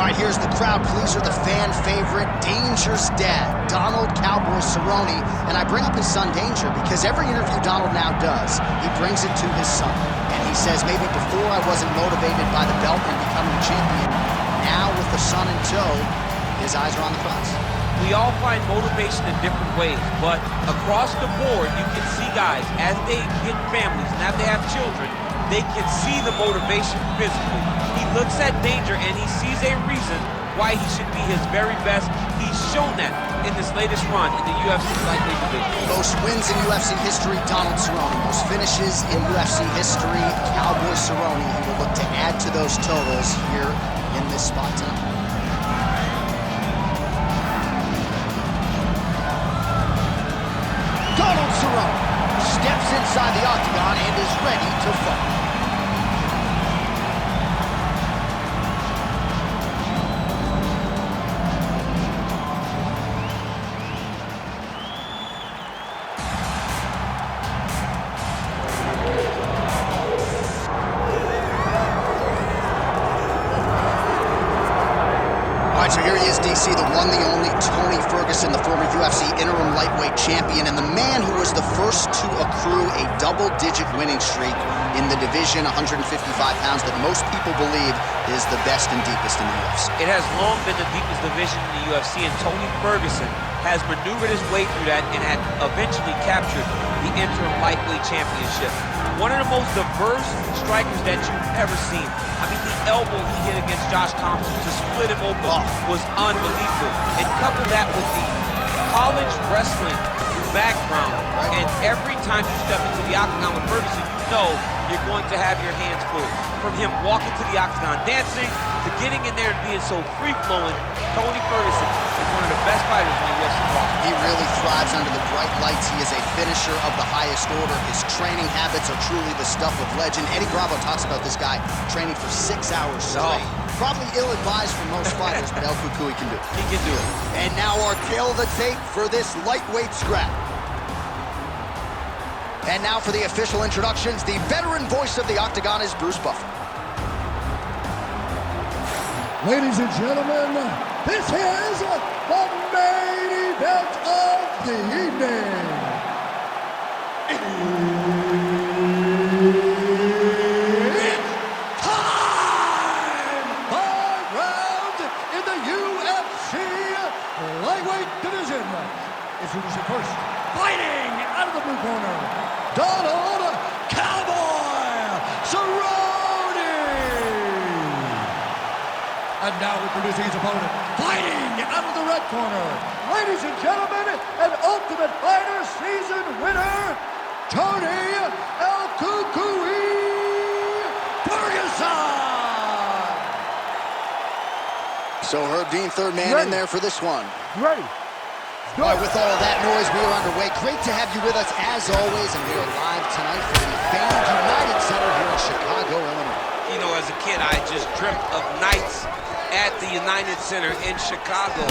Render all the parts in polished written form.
right, here's the crowd pleaser, the fan favorite, Danger's dad, Donald Cowboy Cerrone. And I bring up his son Danger because every interview Donald now does, he brings it to his son. And he says, maybe before I wasn't motivated by the belt and becoming a champion. Now with the son in tow, his eyes are on the prize. We all find motivation in different ways, but across the board, you can see guys, as they get families and as they have children, they can see the motivation physically. He looks at Danger and he sees a reason why he should be his very best. He's shown that in this latest run in the UFC lightweight division. Most wins in UFC history, Donald Cerrone. Most finishes in UFC history, Cowboy Cerrone. He will look to add to those totals here in this spot tonight. Donald Cerrone steps inside the octagon and is ready to fight. So here he is, DC, the one, the only Tony Ferguson, the former UFC interim lightweight champion, and the man who was the first to accrue a double-digit winning streak in the division, 155 pounds, that most people believe is the best and deepest in the UFC. It has long been the deepest division in the UFC, and Tony Ferguson has maneuvered his way through that and had eventually captured the interim lightweight championship. One of the most diverse strikers that you've ever seen. I mean, the elbow he hit against Josh Thompson to split him open was unbelievable. And couple that with the college wrestling background, and every time you step into the octagon with Ferguson, you know you're going to have your hands full. From him walking to the octagon dancing, to getting in there and being so free-flowing, Tony Ferguson is one of the best fighters in the UFC roster. He really thrives under the bright lights. He is a finisher of the highest order. His training habits are truly the stuff of legend. Eddie Bravo talks about this guy training for 6 hours straight. Probably ill-advised for most fighters, but El Cucuy can do it. He can do it. And now our tail of the tape for this lightweight scrap. And now for the official introductions, the veteran voice of the octagon is Bruce Buffer. Ladies and gentlemen, this is the main event of the evening. It's time! 5 rounds in the UFC lightweight division. Introducing first, fighting out of the blue corner, Donald Cowboy Cerrone. And now introducing his opponent, fighting out of the red corner, ladies and gentlemen, an Ultimate Fighter season winner, Tony El Cucuy Ferguson. So Herb Dean, third man in there for this one. Ready? All right, with all of that noise, we are underway. Great to have you with us as always, and we are live tonight from the famed United Center here in Chicago, Illinois. You know, as a kid, I just dreamt of nights at the United Center in Chicago,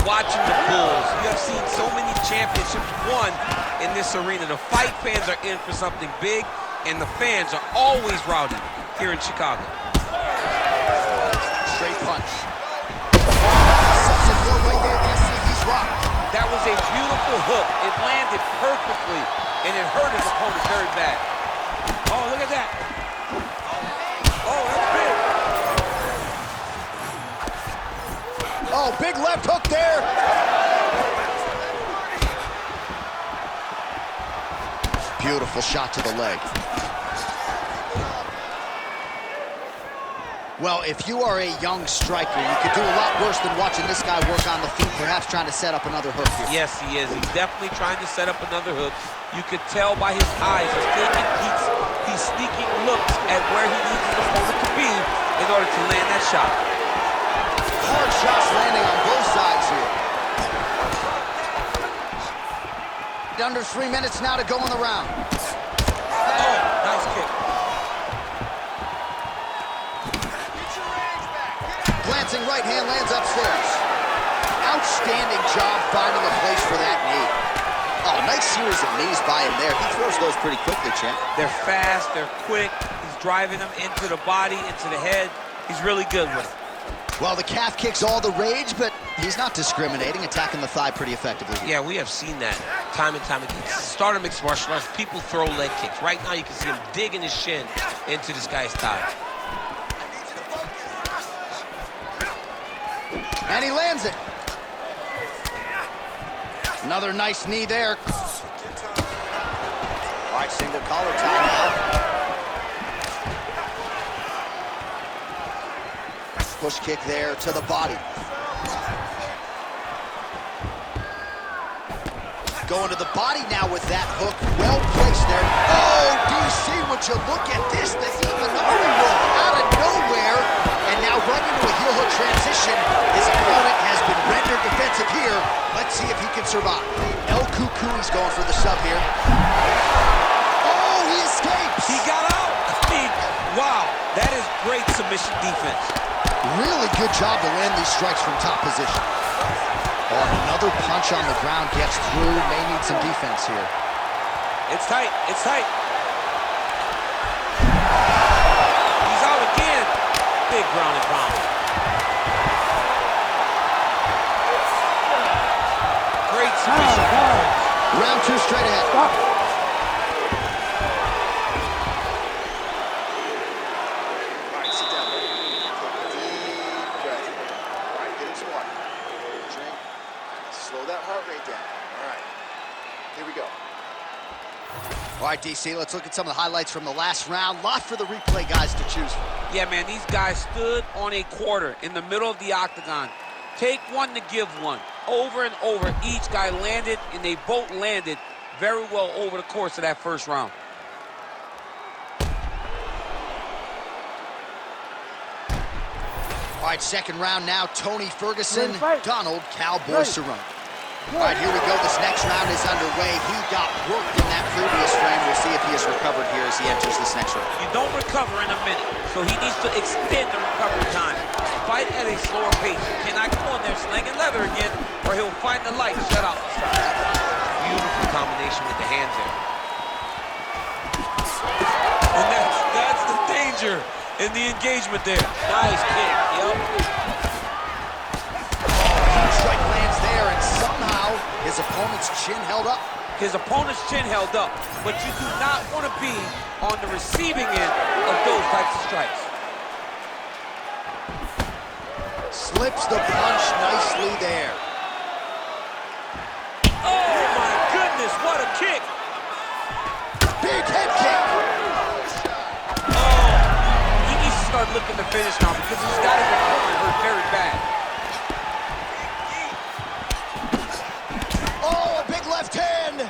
watching the Bulls. You have seen so many championships won in this arena. The fight fans are in for something big, and the fans are always rowdy here in Chicago. Straight punch. Right there, DC, he's rocked. That was a beautiful hook. It landed perfectly, and it hurt his opponent very bad. Oh, look at that. Oh, that's big. Oh, big left hook there. Beautiful shot to the leg. Well, if you are a young striker, you could do a lot worse than watching this guy work on the feet, perhaps trying to set up another hook here. Yes, he is. He's definitely trying to set up another hook. You could tell by his eyes. He's taking peeks. He's sneaking looks at where he needs his opponent to be in order to land that shot. Hard shots landing on both sides here. Under 3 minutes now to go in the round. Oh, nice kick. Glancing right hand lands upstairs. Outstanding job finding a place for that knee. Oh, nice series of knees by him there. He throws those pretty quickly, champ. They're fast, they're quick. He's driving them into the body, into the head. He's really good with it. Well, the calf kick's all the rage, but he's not discriminating, attacking the thigh pretty effectively. Yeah, we have seen that time and time again. Start of mixed martial arts, people throw leg kicks. Right now, you can see him digging his shin into this guy's thigh. And he lands it. Another nice knee there. All right, single collar tie now. Push kick there to the body. Going to the body now with that hook. Well placed there. Oh, DC, would you look at this? The Imanari roll out of nowhere. And now right into a heel hook transition. His opponent has been rendered defensive here. Let's see if he can survive. El Cucuy's going for the sub here. Oh, he escapes. He got out. Wow, that is great submission defense. Really good job to land these strikes from top position. Oh, another punch on the ground gets through. May need some defense here. It's tight. It's tight. He's out again. Big ground and pound. Great submission. Round two straight ahead. Stop. All right, DC, let's look at some of the highlights from the last round. Lot for the replay guys to choose from. Yeah, man, these guys stood on a quarter in the middle of the octagon. Take one to give one. Over and over, each guy landed, and they both landed very well over the course of that first round. All right, second round now. Tony Ferguson, Donald Cowboy Cerrone. All right, here we go. This next round is underway. He got worked in that previous frame. We'll see if he has recovered here as he enters this next round. You don't recover in a minute, so he needs to extend the recovery time. Fight at a slower pace. You cannot go in there slinging leather again, or he'll find the light shut out. Beautiful combination with the hands there. And that's the danger in the engagement there. Nice kick. Yep. Strike lands there, and somehow his opponent's chin held up. His opponent's chin held up, but you do not want to be on the receiving end of those types of strikes. Slips the punch nicely there. Oh my goodness, what a kick! Big head kick. Oh, he needs to start looking to finish now because he's got his opponent hurt very bad. Oh, a big left hand.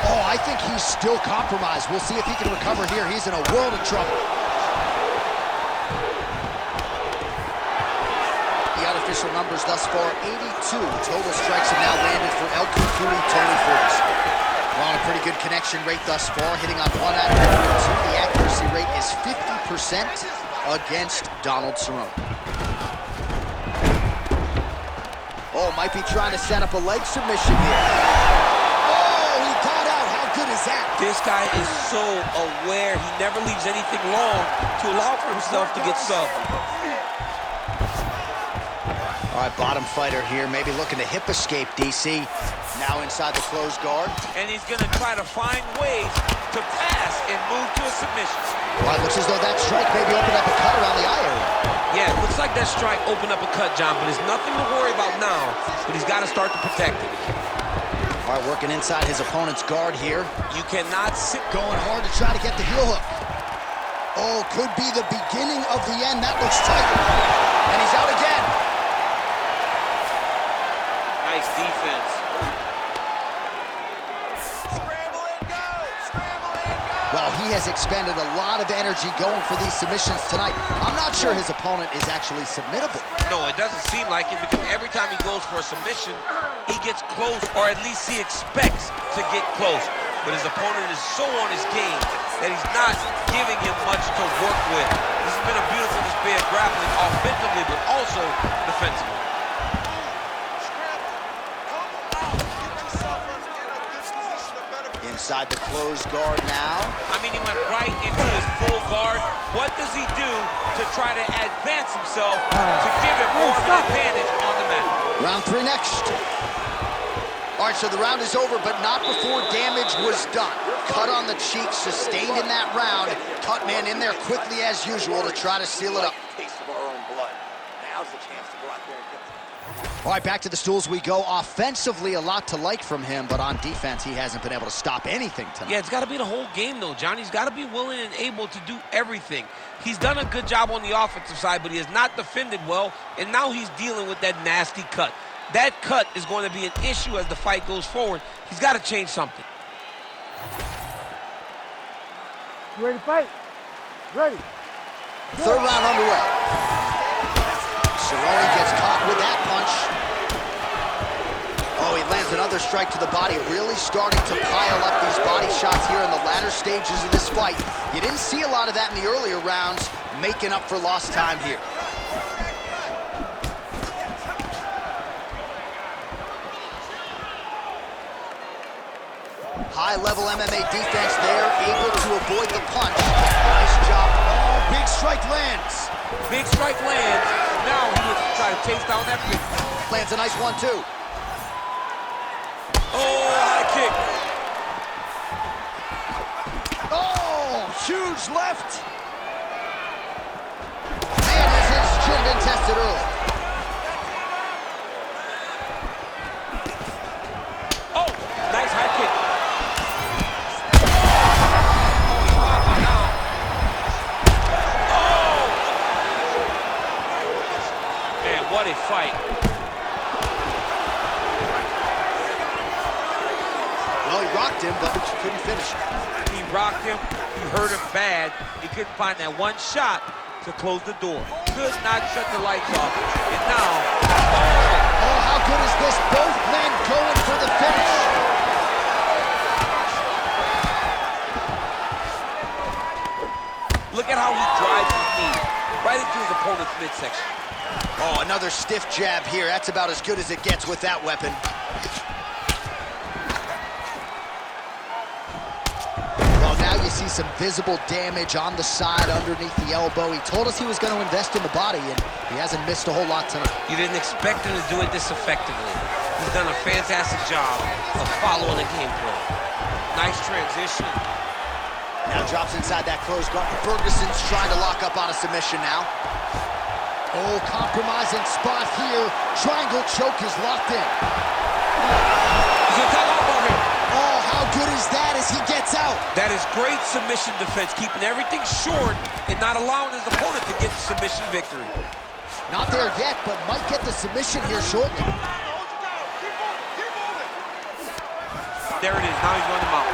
Oh, I think he's still compromised. We'll see if he can recover here. He's in a world of trouble. The unofficial numbers thus far, 82 total strikes have now landed for El Cucuy, Tony Ferguson. We're on a pretty good connection rate thus far, hitting on 1 out of every 2. The accuracy rate is 50% against Donald Cerrone. Oh, might be trying to set up a leg submission here. Oh, he got out. How good is that? This guy is so aware. He never leaves anything long to allow for himself to get subbed. All right, bottom fighter here, maybe looking to hip escape, DC. Now inside the closed guard. And he's going to try to find ways to pass and move to a submission. Well, it looks as though that strike maybe opened up a cut around the eye area. Yeah, it looks like that strike opened up a cut, John, but there's nothing to worry about now, but he's got to start to protect it. All right, working inside his opponent's guard here. You cannot sit. Going hard to try to get the heel hook. Oh, could be the beginning of the end. That looks tight. And he's out again. Nice defense. Well, he has expended a lot of energy going for these submissions tonight. I'm not sure his opponent is actually submittable. No, it doesn't seem like it because every time he goes for a submission, he gets close, or at least he expects to get close. But his opponent is so on his game that he's not giving him much to work with. This has been a beautiful display of grappling offensively, but also defensively. inside the closed guard now. I mean, he went right into his full guard. What does he do to try to advance himself to give him more of an advantage on the mat? Round 3 next. All right, so the round is over, but not before damage was done. Cut on the cheek, sustained in that round. Cutman in there quickly as usual to try to seal it up. Taste of our own blood. Now's the chance to go out there and get it. All right, back to the stools we go. Offensively, a lot to like from him, but on defense, he hasn't been able to stop anything tonight. Yeah, it's got to be the whole game, though, John. He's got to be willing and able to do everything. He's done a good job on the offensive side, but he has not defended well, and now he's dealing with that nasty cut. That cut is going to be an issue as the fight goes forward. He's got to change something. You ready to fight? Ready. Third round underway. Cerrone gets caught with that punch. Oh, he lands another strike to the body, really starting to pile up these body shots here in the latter stages of this fight. You didn't see a lot of that in the earlier rounds, making up for lost time here. High-level MMA defense there, able to avoid the punch. Nice job. Oh, big strike lands. Big strike lands. Now he was trying to chase down that big. Lands a nice one, too. Oh, high kick. Oh, huge left. Man, his chin been tested early. Oh, nice high kick. What a fight. Well, he rocked him, but couldn't finish it. He rocked him. He hurt him bad. He couldn't find that one shot to close the door. Could not shut the lights off. And now... Oh, how good is this? Both men going for the finish. Look at how he drives his knee right into his opponent's midsection. Oh, another stiff jab here. That's about as good as it gets with that weapon. Well, now you see some visible damage on the side underneath the elbow. He told us he was going to invest in the body, and he hasn't missed a whole lot tonight. You didn't expect him to do it this effectively. He's done a fantastic job of following the game plan. Nice transition. Now drops inside that closed guard. Ferguson's trying to lock up on a submission now. Oh, compromising spot here. Triangle choke is locked in. He's gonna tap out on him. Oh, how good is that as he gets out? That is great submission defense, keeping everything short and not allowing his opponent to get the submission victory. Not there yet, but might get the submission here shortly. There it is. Now he's running him out.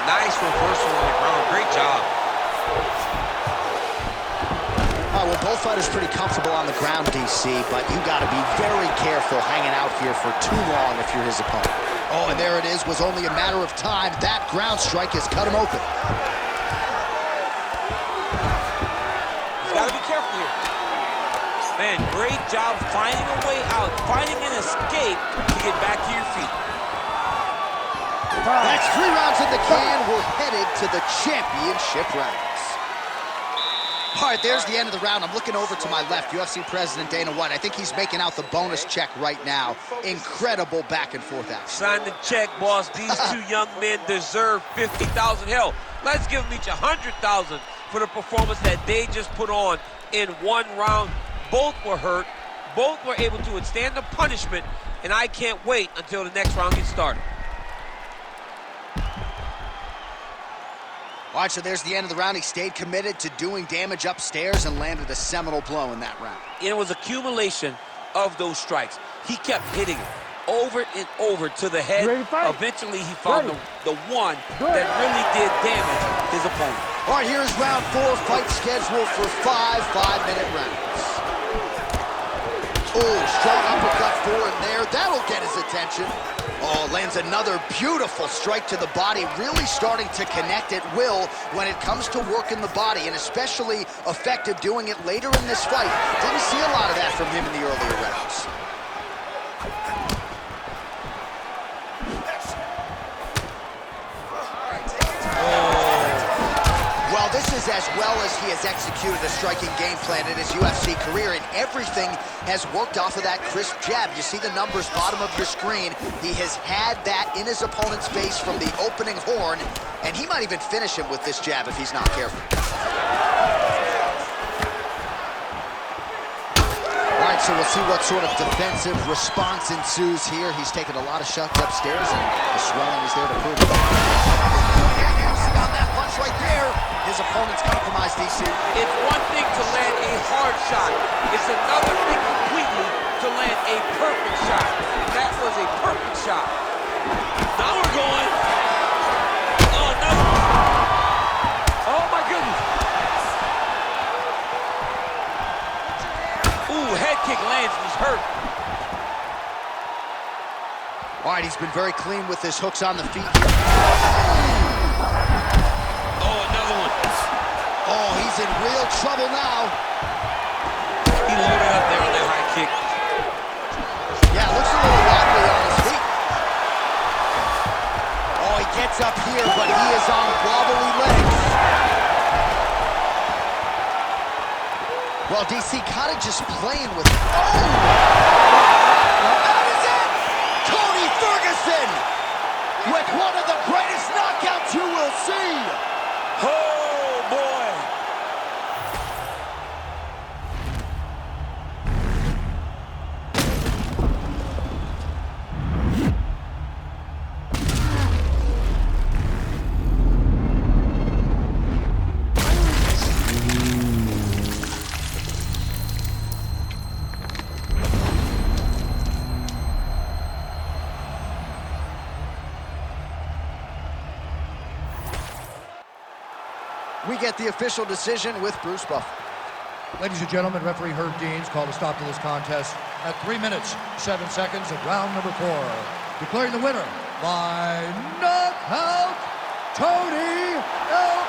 Nice reversal on the ground. Great job. All right, well, both fighters pretty comfortable on the ground, DC, but you got to be very careful hanging out here for too long if you're his opponent. Oh, and there it is. Was only a matter of time. That ground strike has cut him open. He's got to be careful here. Man, great job finding a way out, finding an escape to get back to your feet. That's 3 rounds in the can. We're headed to the championship rounds. All right, there's the end of the round. I'm looking over to my left, UFC President Dana White. I think he's making out the bonus check right now. Incredible back and forth action. Sign the check, boss. These two young men deserve $50,000. Hell, let's give them each $100,000 for the performance that they just put on in 1 round. Both were hurt. Both were able to withstand the punishment, and I can't wait until the next round gets started. All right, so there's the end of the round. He stayed committed to doing damage upstairs and landed a seminal blow in that round. It was accumulation of those strikes. He kept hitting it over and over to the head. Eventually, he found the one that really did damage his opponent. All right, here's round 4. Fight scheduled for 5 5-minute rounds. Oh, strong uppercut for him there. That'll get his attention. Oh, lands another beautiful strike to the body, really starting to connect at will when it comes to working the body, and especially effective doing it later in this fight. Didn't see a lot of that from him in the earlier rounds. Well, this is as well as he has executed a striking game plan in his UFC career, and everything has worked off of that crisp jab. You see the numbers bottom of your screen. He has had that in his opponent's face from the opening horn, and he might even finish him with this jab if he's not careful. All right, so we'll see what sort of defensive response ensues here. He's taken a lot of shots upstairs, and the swelling is there to prove it. On that punch right there, his opponent's compromised, DC. It's one thing to land a hard shot. It's another thing completely to land a perfect shot. And that was a perfect shot. Now we're going. Oh, no. Oh, my goodness. Ooh, head kick lands. He's hurt. All right, he's been very clean with his hooks on the feet here. Oh, he's in real trouble now. He loaded up there on that high kick. Yeah, looks a little wobbly on his feet. Oh, he gets up here, but he is on wobbly legs. Well, DC kind of just playing with it. Oh! That is it! Tony Ferguson with one of the greatest knockouts you will see. Oh, boy. We get the official decision with Bruce Buffer. Ladies and gentlemen, referee Herb Deans called a stop to this contest at 3 minutes, 7 seconds of round number 4. Declaring the winner by knockout, Tony El